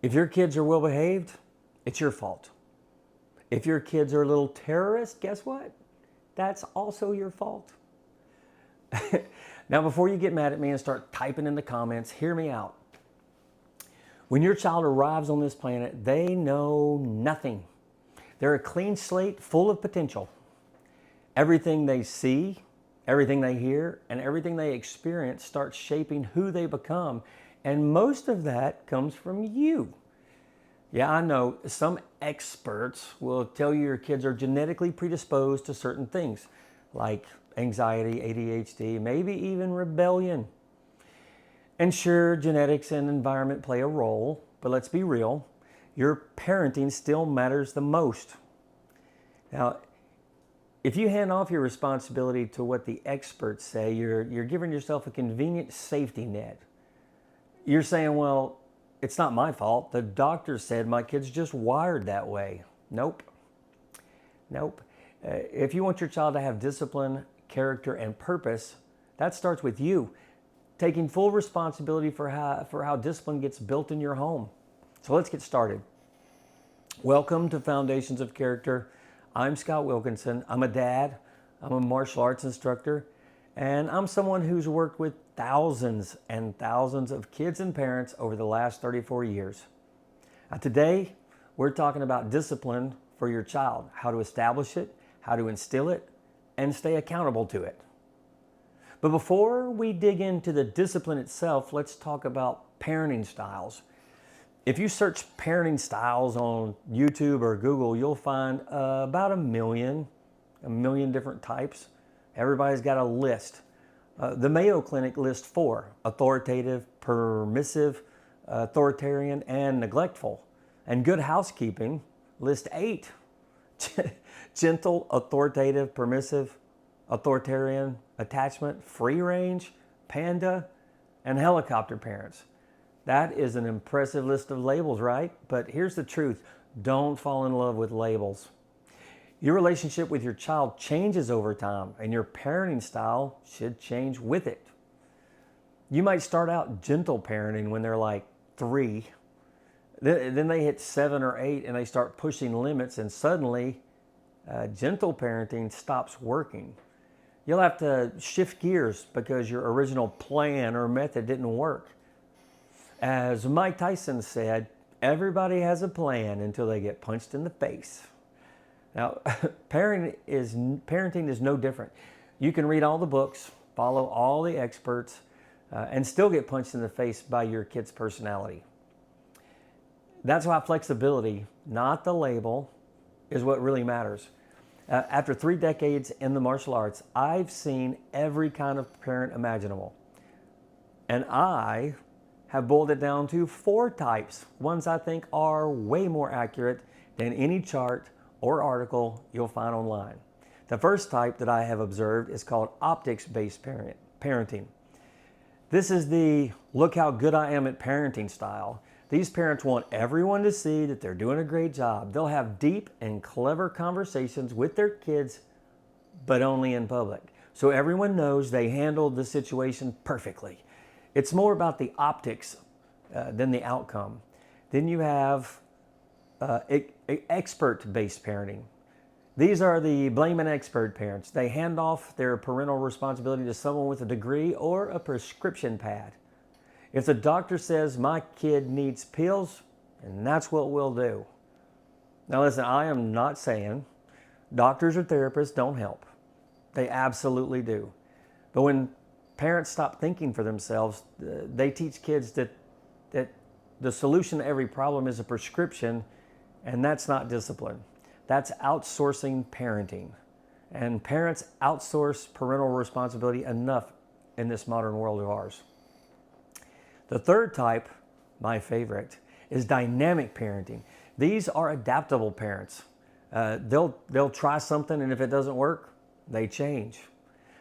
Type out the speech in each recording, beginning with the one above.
If your kids are well behaved, it's your fault. If your kids are a little terrorist, guess what? That's also your fault. Now, before you get mad at me and start typing in the comments, hear me out. When your child arrives on this planet, they know nothing. They're a clean slate full of potential. Everything they see, everything they hear, and everything they experience starts shaping who they become. And most of that comes from you. Yeah, I know some experts will tell you your kids are genetically predisposed to certain things like anxiety, ADHD, maybe even rebellion. And sure, genetics and environment play a role, but let's be real, your parenting still matters the most. Now, if you hand off your responsibility to what the experts say, you're giving yourself a convenient safety net. You're saying, well, it's not my fault. The doctor said my kid's just wired that way. Nope. Nope. If you want your child to have discipline, character, and purpose, that starts with you taking full responsibility for how discipline gets built in your home. So let's get started. Welcome to Foundations of Character. I'm Scott Wilkinson. I'm a dad. I'm a martial arts instructor. And I'm someone who's worked with thousands and thousands of kids and parents over the last 34 years. Now, today, we're talking about discipline for your child, how to establish it, how to instill it, and stay accountable to it. But before we dig into the discipline itself, let's talk about parenting styles. If you search parenting styles on YouTube or Google, you'll find about a million different types. Everybody's got a list. The Mayo Clinic lists 4: authoritative, permissive, authoritarian, and neglectful. And Good Housekeeping lists 8: gentle, authoritative, permissive, authoritarian, attachment, free range, panda, and helicopter parents. That is an impressive list of labels, right? But here's the truth. Don't fall in love with labels. Your relationship with your child changes over time, and your parenting style should change with it. You might start out gentle parenting when they're like 3. Then they hit 7 or 8 and they start pushing limits, and suddenly gentle parenting stops working. You'll have to shift gears because your original plan or method didn't work. As Mike Tyson said, everybody has a plan until they get punched in the face. Now, parenting is no different. You can read all the books, follow all the experts, and still get punched in the face by your kid's personality. That's why flexibility, not the label, is what really matters. After 3 decades in the martial arts, I've seen every kind of parent imaginable. And I have boiled it down to 4 types, ones I think are way more accurate than any chart or article you'll find online. The first type that I have observed is called optics-based parenting. This is the look how good I am at parenting style. These parents want everyone to see that they're doing a great job. They'll have deep and clever conversations with their kids, but only in public. So everyone knows they handled the situation perfectly. It's more about the optics than the outcome. Then you have expert-based parenting. These are the blame an expert parents. They hand off their parental responsibility to someone with a degree or a prescription pad. If the doctor says my kid needs pills, and that's what we'll do. Now listen, I am not saying doctors or therapists don't help. They absolutely do. But when parents stop thinking for themselves, they teach kids that the solution to every problem is a prescription, and that's not discipline. That's outsourcing parenting. And parents outsource parental responsibility enough in this modern world of ours. The third type, my favorite, is dynamic parenting. These are adaptable parents. They'll try something, and if it doesn't work, they change.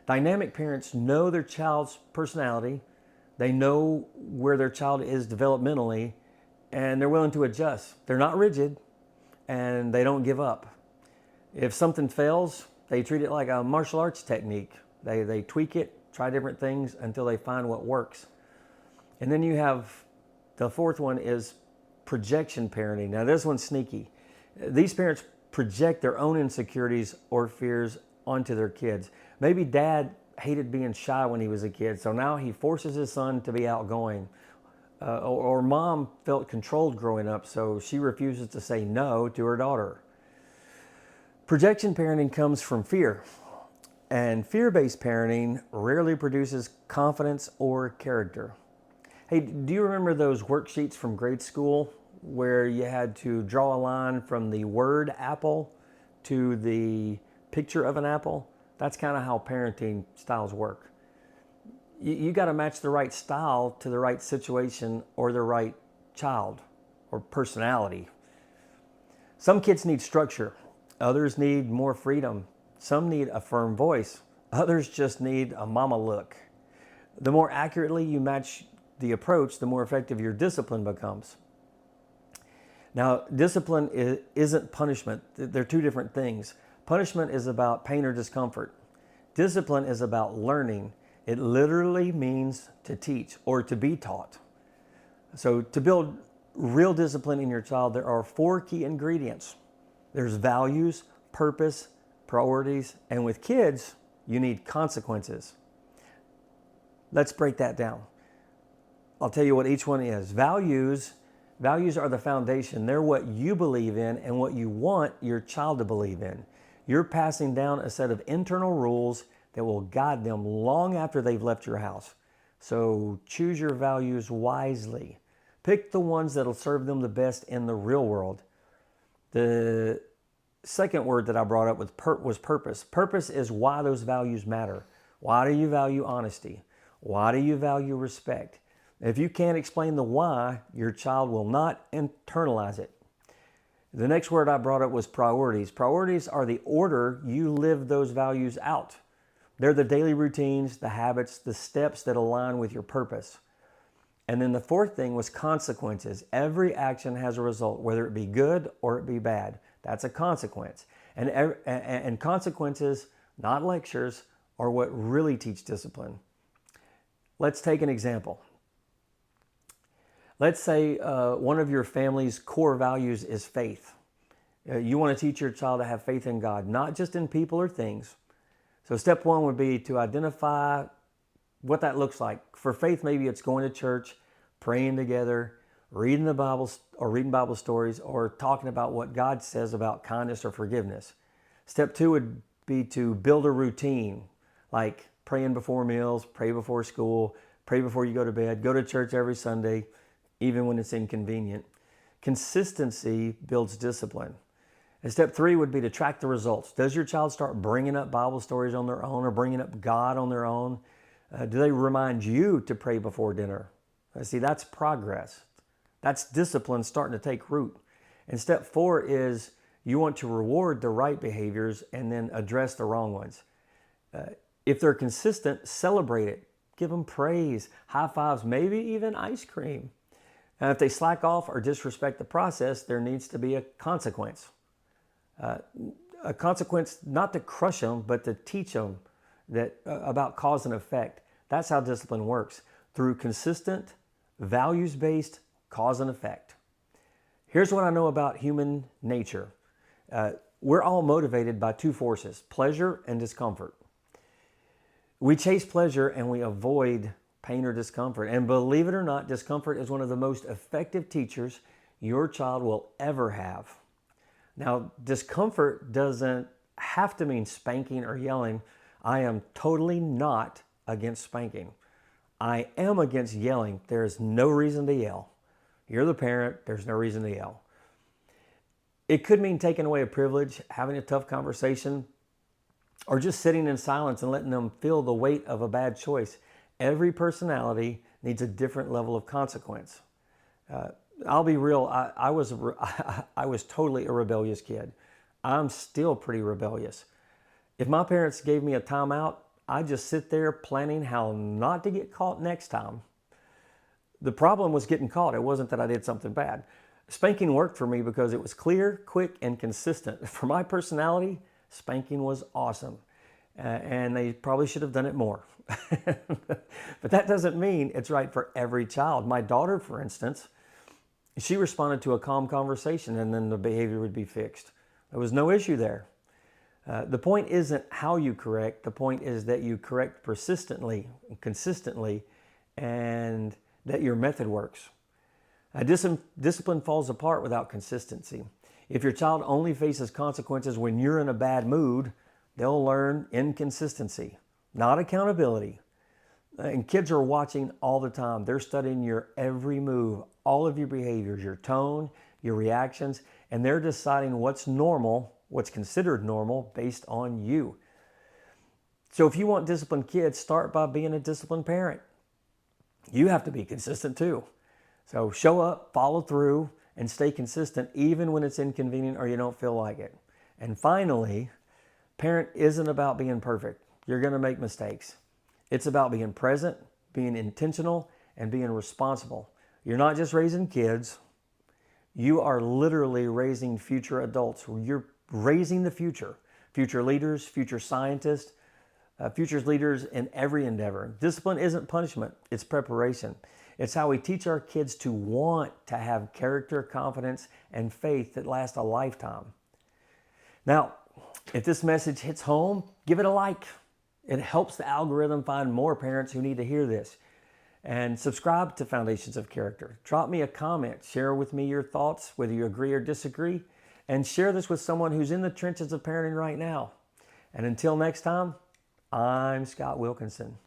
Dynamic parents know their child's personality, they know where their child is developmentally, and they're willing to adjust. They're not rigid, and they don't give up. If something fails, they treat it like a martial arts technique. They tweak it, try different things until they find what works. And then you have the fourth one is projection parenting. Now this one's sneaky. These parents project their own insecurities or fears onto their kids. Maybe dad hated being shy when he was a kid, so now he forces his son to be outgoing. Or mom felt controlled growing up, so she refuses to say no to her daughter. Projection parenting comes from fear, and fear-based parenting rarely produces confidence or character. Hey, do you remember those worksheets from grade school where you had to draw a line from the word apple to the picture of an apple? That's kind of how parenting styles work. You got to match the right style to the right situation or the right child or personality. Some kids need structure. Others need more freedom. Some need a firm voice. Others just need a mama look. The more accurately you match the approach, the more effective your discipline becomes. Now, discipline isn't punishment. They're two different things. Punishment is about pain or discomfort. Discipline is about learning. It literally means to teach or to be taught. So to build real discipline in your child, there are 4 key ingredients. There's values, purpose, priorities, and with kids, you need consequences. Let's break that down. I'll tell you what each one is. Values are the foundation. They're what you believe in and what you want your child to believe in. You're passing down a set of internal rules that will guide them long after they've left your house. So choose your values wisely. Pick the ones that'll serve them the best in the real world. The second word that I brought up was purpose. Purpose is why those values matter. Why do you value honesty? Why do you value respect? If you can't explain the why, your child will not internalize it. The next word I brought up was priorities. Priorities are the order you live those values out. They're the daily routines, the habits, the steps that align with your purpose. And then the fourth thing was consequences. Every action has a result, whether it be good or it be bad. That's a consequence. And consequences, not lectures, are what really teach discipline. Let's take an example. Let's say one of your family's core values is faith. You want to teach your child to have faith in God, not just in people or things. So step one would be to identify what that looks like. For faith, maybe it's going to church, praying together, reading the Bible or reading Bible stories, or talking about what God says about kindness or forgiveness. Step two would be to build a routine, like praying before meals, pray before school, pray before you go to bed, go to church every Sunday, even when it's inconvenient. Consistency builds discipline. And step three would be to track the results. Does your child start bringing up Bible stories on their own or bringing up God on their own? Do they remind you to pray before dinner? See, that's progress. That's discipline starting to take root. And step four is you want to reward the right behaviors and then address the wrong ones. If they're consistent, celebrate it. Give them praise, high fives, maybe even ice cream. And if they slack off or disrespect the process, there needs to be a consequence. A consequence not to crush them, but to teach them about cause and effect. That's how discipline works, through consistent, values-based cause and effect. Here's what I know about human nature. We're all motivated by two forces, pleasure and discomfort. We chase pleasure and we avoid pain or discomfort. And believe it or not, discomfort is one of the most effective teachers your child will ever have. Now, discomfort doesn't have to mean spanking or yelling. I am totally not against spanking. I am against yelling. There is no reason to yell. You're the parent, there's no reason to yell. It could mean taking away a privilege, having a tough conversation, or just sitting in silence and letting them feel the weight of a bad choice. Every personality needs a different level of consequence. I'll be real, I was totally a rebellious kid. I'm still pretty rebellious. If my parents gave me a timeout, I'd just sit there planning how not to get caught next time. The problem was getting caught. It wasn't that I did something bad. Spanking worked for me because it was clear, quick, and consistent. For my personality, spanking was awesome. And they probably should have done it more. But that doesn't mean it's right for every child. My daughter, for instance, She responded to a calm conversation, and then the behavior would be fixed. There was no issue there. The point isn't how you correct. The point is that you correct persistently, consistently, and that your method works. Discipline falls apart without consistency. If your child only faces consequences when you're in a bad mood, they'll learn inconsistency, not accountability. And kids are watching all the time. They're studying your every move, all of your behaviors, your tone, your reactions, and they're deciding what's normal, what's considered normal based on you. So if you want disciplined kids, start by being a disciplined parent. You have to be consistent too. So show up, follow through, and stay consistent even when it's inconvenient or you don't feel like it. And finally, parent isn't about being perfect. You're going to make mistakes. It's about being present, being intentional, and being responsible. You're not just raising kids. You are literally raising future adults. You're raising the future. Future leaders, future scientists, future leaders in every endeavor. Discipline isn't punishment. It's preparation. It's how we teach our kids to want to have character, confidence, and faith that last a lifetime. Now, if this message hits home, give it a like. It helps the algorithm find more parents who need to hear this. And subscribe to Foundations of Character. Drop me a comment. Share with me your thoughts, whether you agree or disagree. And share this with someone who's in the trenches of parenting right now. And until next time, I'm Scott Wilkinson.